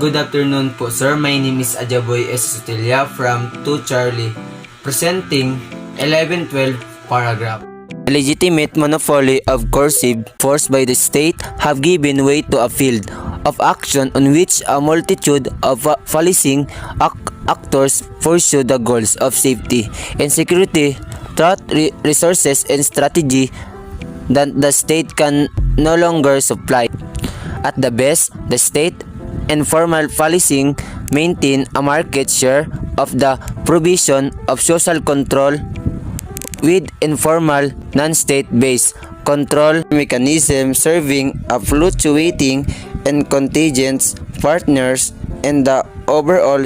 Good afternoon po, sir. My name is Ajaboy S. Sutilia from 2 Charlie, presenting 11-12 paragraph. The legitimate monopoly of coercive force by the state have given way to a field of action on which a multitude of policing actors pursue the goals of safety and security through resources and strategy that the state can no longer supply. At the best, the state and formal policing maintain a market share of the provision of social control with informal, non-state-based control mechanism serving a fluctuating and contingent partners in the overall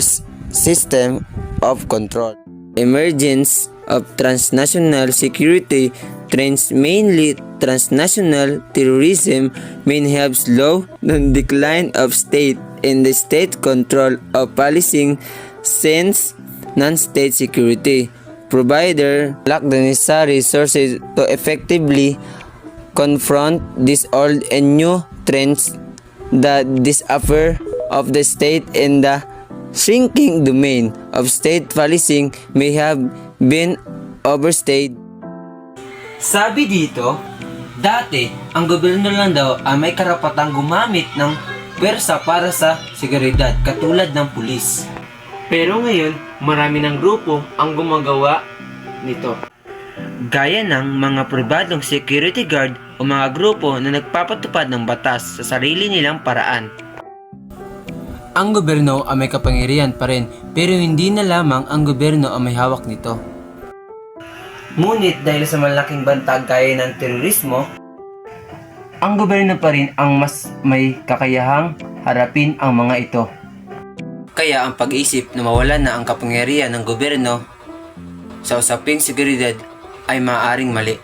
system of control. Emergence of transnational security trends, mainly transnational terrorism, may have slowed the decline of state and the state control of policing since non-state security providers lack the necessary resources to effectively confront these old and new trends. The disappearance of the state and the shrinking domain of state policing may have been overstated. Sabi dito, dati, ang gobyerno lang daw ay may karapatang gumamit ng pwersa para sa seguridad, katulad ng pulis. Pero ngayon, marami ng grupo ang gumagawa nito. Gaya ng mga pribadong security guard o mga grupo na nagpapatupad ng batas sa sarili nilang paraan. Ang gobyerno ay may kapangyarihan pa rin, pero hindi na lamang ang gobyerno ang may hawak nito. Ngunit dahil sa malaking banta gaya ng terorismo, ang gobyerno pa rin ang mas may kakayahang harapin ang mga ito. Kaya ang pag-isip na mawalan na ang kapangyarihan ng gobyerno sa usaping seguridad ay maaaring mali.